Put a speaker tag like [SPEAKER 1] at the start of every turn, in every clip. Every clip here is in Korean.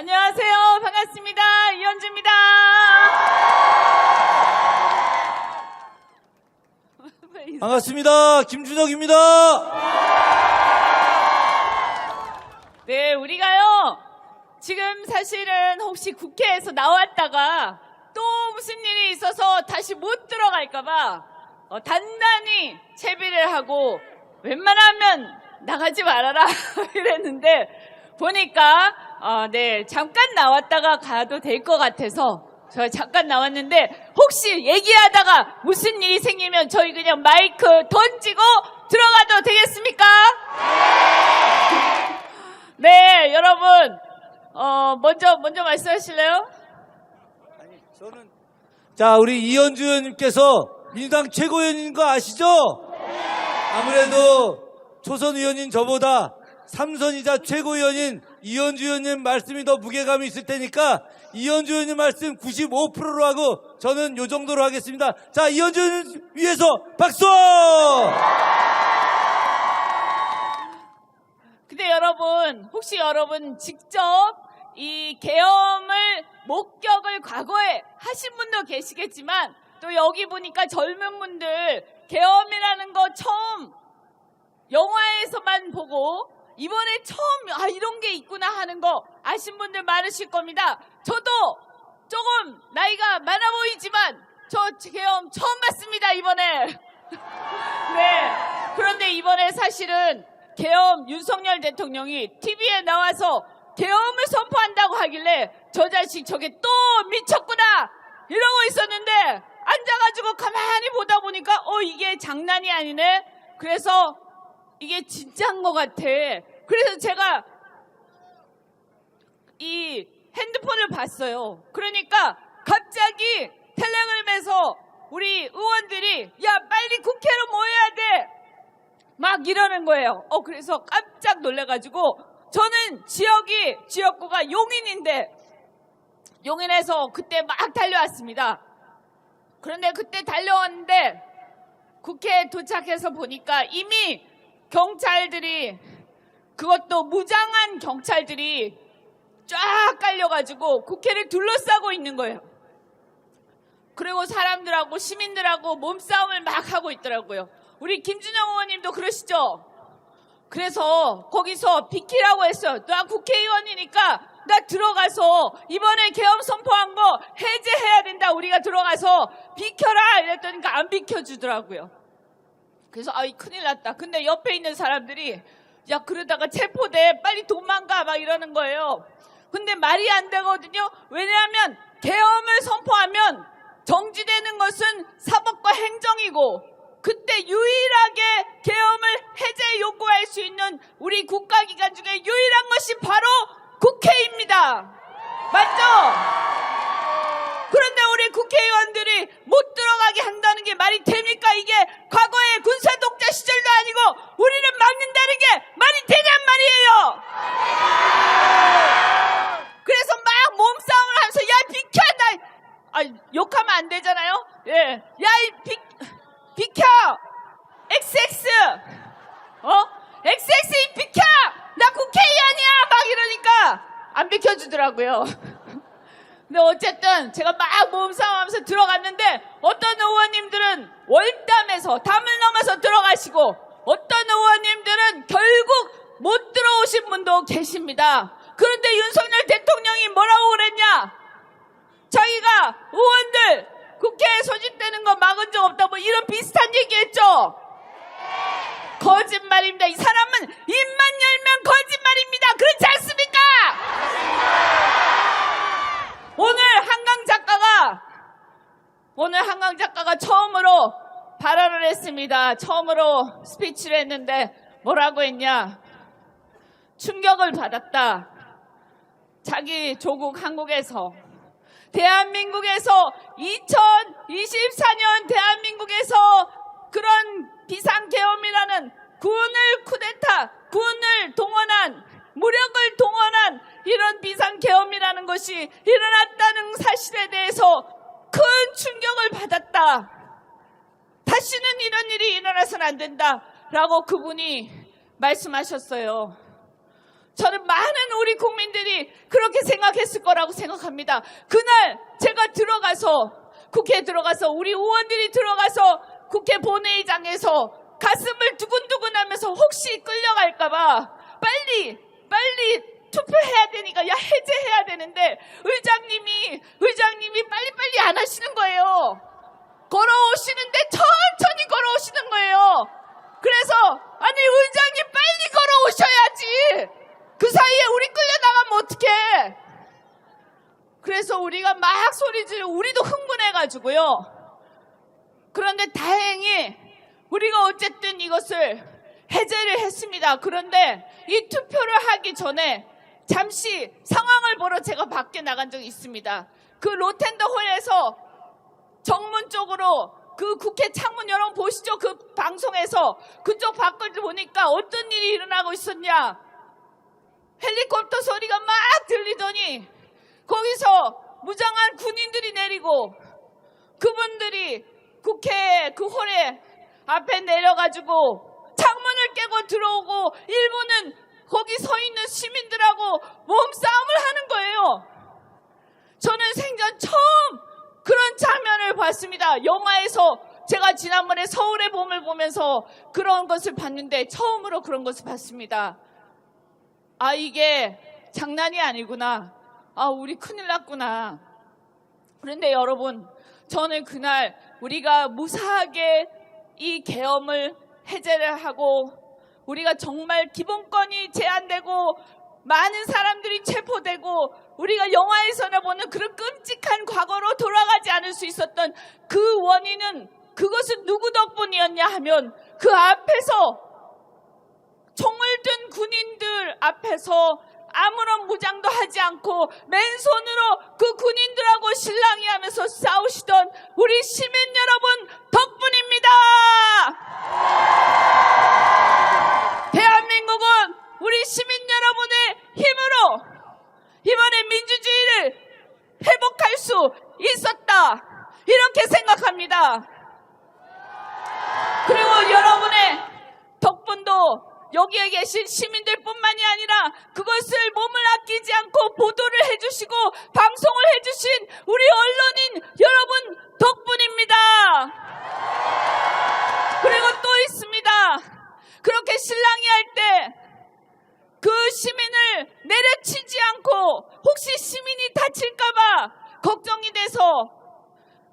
[SPEAKER 1] 안녕하세요. 반갑습니다. 이현주입니다.
[SPEAKER 2] 반갑습니다. 김준혁입니다.
[SPEAKER 1] 네, 우리가요, 지금 사실은 혹시 국회에서 나왔다가 또 무슨 일이 있어서 다시 못 들어갈까봐 단단히 채비를 하고 웬만하면 나가지 말아라 이랬는데 보니까 네, 잠깐 나왔다가 가도 될 것 같아서 저 잠깐 나왔는데 혹시 얘기하다가 무슨 일이 생기면 저희 그냥 마이크 던지고 들어가도 되겠습니까? 네, 여러분 먼저 말씀하실래요?
[SPEAKER 2] 자, 우리 이현주 의원님께서 민주당 최고위원인 거 아시죠? 아무래도 초선 의원인 저보다 삼선이자 최고위원인 이현주 의원님 말씀이 더 무게감이 있을 테니까 이현주 의원님 말씀 95%로 하고 저는 요 정도로 하겠습니다. 자, 이현주 의원님 위해서 박수!
[SPEAKER 1] 근데 여러분, 혹시 여러분 직접 이 계엄을 목격을 과거에 하신 분도 계시겠지만 또 여기 보니까 젊은 분들 계엄이라는 거 처음 영화에서만 보고 이번에 처음 이런 게 있구나 하는 거 아신 분들 많으실 겁니다. 저도 조금 나이가 많아 보이지만 저 계엄 처음 봤습니다, 이번에. 네. 그런데 이번에 사실은 계엄 윤석열 대통령이 TV에 나와서 계엄을 선포한다고 하길래 저 자식 저게 또 미쳤구나 이러고 있었는데 앉아가지고 가만히 보다 보니까 이게 장난이 아니네. 그래서 이게 진짜인 것 같아. 그래서 제가 이 핸드폰을 봤어요. 그러니까 갑자기 텔레그램에서 우리 의원들이 야 빨리 국회로 모여야 돼 막 이러는 거예요. 그래서 깜짝 놀래가지고 저는 지역구가 용인인데 용인에서 그때 막 달려왔습니다. 그런데 그때 달려왔는데 국회에 도착해서 보니까 이미 경찰들이 그것도 무장한 경찰들이 쫙 깔려가지고 국회를 둘러싸고 있는 거예요. 그리고 사람들하고 시민들하고 몸싸움을 막 하고 있더라고요. 우리 김준영 의원님도 그러시죠? 그래서 거기서 비키라고 했어요. 나 국회의원이니까 나 들어가서 이번에 계엄 선포한 거 해제해야 된다. 우리가 들어가서 비켜라 이랬더니 안 비켜주더라고요. 그래서 큰일 났다. 근데 옆에 있는 사람들이 야 그러다가 체포돼 빨리 도망가 막 이러는 거예요. 근데 말이 안 되거든요. 왜냐하면 계엄을 선포하면 정지되는 것은 사법과 행정이고 그때 유일하게 계엄을 해제 요구할 수 있는 우리 국가기관 중에 유일한 것이 바로 국회입니다. 맞죠? 그런데 우리 국회의원들이 못 들어가게 한다는 게 말이 됩니까? 이게 과거의 군사독재 시절도 아니고 우리를 막는다는 게 말이 되냔 말이에요. 그래서 막 몸싸움을 하면서 야 비켜! 욕하면 안 되잖아요. 예, 야 비켜! XX! XX 비켜! 나 국회의원이야! 막 이러니까 안 비켜주더라고요. 근데 어쨌든 제가 막 몸싸움하면서 들어갔는데 어떤 의원님들은 월담에서 담을 넘어서 들어가시고 어떤 의원님들은 결국 못 들어오신 분도 계십니다. 그런데 윤석열 대통령이 뭐라고 그랬냐? 자기가 의원들 국회에 소집되는 거 막은 적 없다 뭐 이런 비슷한 얘기했죠? 거짓말입니다. 이 사람은 입만 열면 거짓말입니다. 그렇지 않습니까? 오늘 한강 작가가 처음으로 발언을 했습니다. 처음으로 스피치를 했는데 뭐라고 했냐? 충격을 받았다. 자기 조국 한국에서 대한민국에서 2024년 대한민국에서 그런 비상계엄이라는 군을 동원한 무력을 동원한 이런 비상계엄이라는 것이 일어났다는 사실에 대해서 큰 충격을 받았다. 다시는 이런 일이 일어나서는 안 된다라고 그분이 말씀하셨어요. 저는 많은 우리 국민들이 그렇게 생각했을 거라고 생각합니다. 그날 제가 국회에 들어가서 우리 의원들이 들어가서 국회 본회의장에서 가슴을 두근두근하면서 혹시 끌려갈까봐 빨리 투표해야 되니까 해제해야 되는데 의장님이 빨리빨리 안 하시는 거예요. 걸어오시는데 천천히 걸어오시는 거예요. 그래서 아니 의장님 빨리 걸어오셔야지. 그 사이에 우리 끌려나가면 어떡해. 그래서 우리가 막 소리 지르고 우리도 흥분해가지고요. 그런데 다행히 우리가 어쨌든 이것을 해제를 했습니다. 그런데 이 투표를 하기 전에 잠시 상황을 보러 제가 밖에 나간 적이 있습니다. 그 로텐더홀에서 정문 쪽으로 그 국회 창문 여러분 보시죠? 그 방송에서 그쪽 밖을 보니까 어떤 일이 일어나고 있었냐. 헬리콥터 소리가 막 들리더니 거기서 무장한 군인들이 내리고 그분들이 국회 그 홀에 앞에 내려가지고 창문을 깨고 들어오고 일부는 거기 서 있는 시민들하고 몸싸움을 하는 거예요. 저는 생전 처음 그런 장면을 봤습니다. 영화에서 제가 지난번에 서울의 봄을 보면서 그런 것을 봤는데 처음으로 그런 것을 봤습니다. 아, 이게 장난이 아니구나. 아, 우리 큰일 났구나. 그런데 여러분, 저는 그날 우리가 무사하게 이 계엄을 해제를 하고 우리가 정말 기본권이 제한되고 많은 사람들이 체포되고 우리가 영화에서나 보는 그런 끔찍한 과거로 돌아가지 않을 수 있었던 그 원인은 그것은 누구 덕분이었냐 하면 그 앞에서 총을 든 군인들 앞에서 아무런 무장도 하지 않고 맨손으로 그 군인들하고 실랑이 하면서 싸우시던 우리 시민 여러분 덕분입니다. 대한민국은 우리 시민 여러분의 힘으로 이번에 민주주의를 회복할 수 있었다. 이렇게 생각합니다. 그리고 여러분의 덕분도 여기에 계신 시민들뿐만이 아니라 그것을 몸을 아끼지 않고 보도를 해주시고 방송을 해주신 우리 언론인 여러분 덕분입니다. 그리고 또 있습니다. 그렇게 실랑이 할 때 그 시민을 내려치지 않고 혹시 시민이 다칠까봐 걱정이 돼서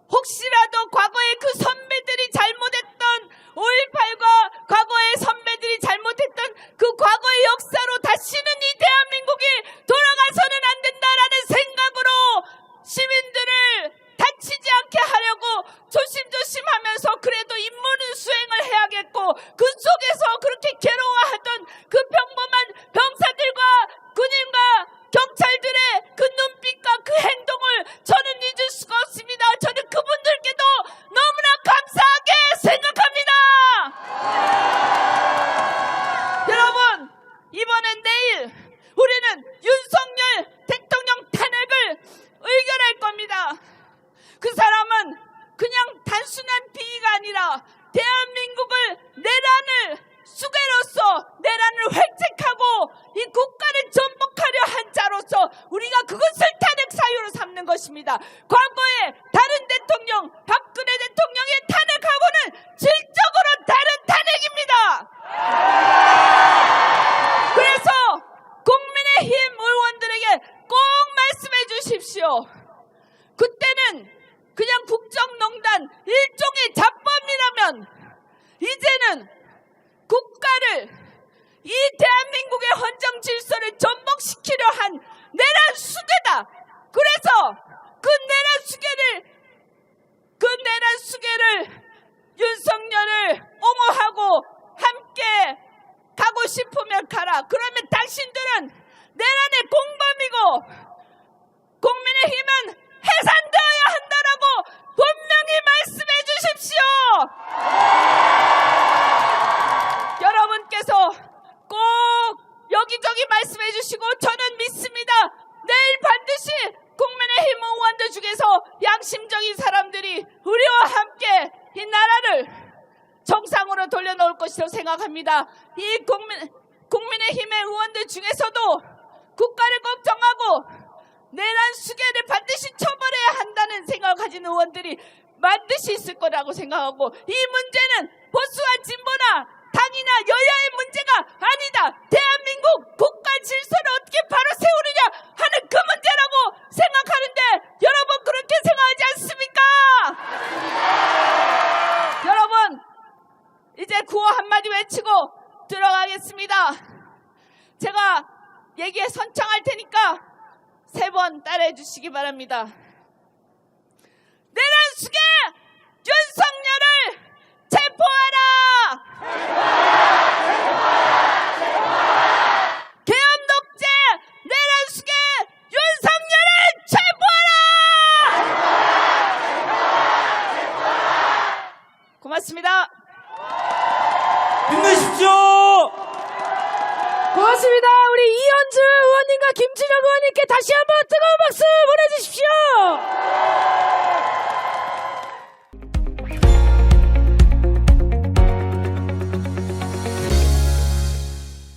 [SPEAKER 1] 혹시라도 과거에 그 선배들이 잘못했던 5.18과 과거의 선배들이 잘못했던 그 과거의 역사로 다시는 이 대한민국이 돌아가서는 안 된다라는 생각으로 시민들을 다치지 않게 하려고 조심조심하면서 그래도 임무는 수행을 해야겠고 그 속에서 그렇게 괴로워하던 그 평범한 병사들과 군인과 경찰들의 그 눈빛과 그 행동을 저는 잊을 수가 없습니다. 저는 그분들께도 너무나 감사하게 생각합니다. 여러분, 이번엔 내일 우리는 윤석열 대통령 탄핵을 의결할 겁니다. 그 사람은 그냥 단순한 비위가 아니라 대한민국을 내란을 수괴로서 내란을 획책하고 이 국가를 전복하려 한 자로서 우리가 그것을 탄핵 사유로 삼는 것입니다. 과거에 다른 대통령, 박근혜 대통령의 탄핵하고는 질적으로 다른 탄핵입니다. 그래서 국민의힘 의원들에게 꼭 말씀해 주십시오. 그때는 그냥 국정농단 일종의 잡범이라면 이제는 국가를 이 대한민국의 헌정 질서를 전복시키려 한 내란 수괴다. 그래서 그 내란 수괴를 윤석열을 옹호하고 함께 가고 싶으면 가라. 그러면 당신들은 내란의 공범이고 국민의힘은 해산되어야 한다라고 분명히 말씀해 주십시오. 여러분께서 꼭 여기저기 말씀해 주시고 저는 믿습니다. 내일 반드시 국민의힘 의원들 중에서 양심적인 사람들이 우리와 함께 이 나라를 정상으로 돌려놓을 것이라고 생각합니다. 이 국민의힘 국민의힘의 의원들 중에서도 국가를 걱정하고 내란 수괴를 반드시 처벌해야 한다는 생각을 가진 의원들이 반드시 있을 거라고 생각하고, 이 문제는 보수와 진보나 당이나 여야의 문제가 아니다. 대한민국 국가 질서를 어떻게 바로 세우느냐 하는 그 문제라고 생각하는데, 여러분 그렇게 생각하지 않습니까? 여러분 이제 구호 한마디 외치고 들어가겠습니다. 제가 얘기에 선창할 테니까 3번 따라해 주시기 바랍니다. 내란 수괴 윤석열을 체포하라! 계엄 독재 내란 수괴 윤석열을 체포하라! 고맙습니다.
[SPEAKER 2] 힘내십시오.
[SPEAKER 3] 고맙습니다. 우리 이현주 의원님과 김준혁 의원님께 다시 한번 뜨거운 박수 보내주십시오.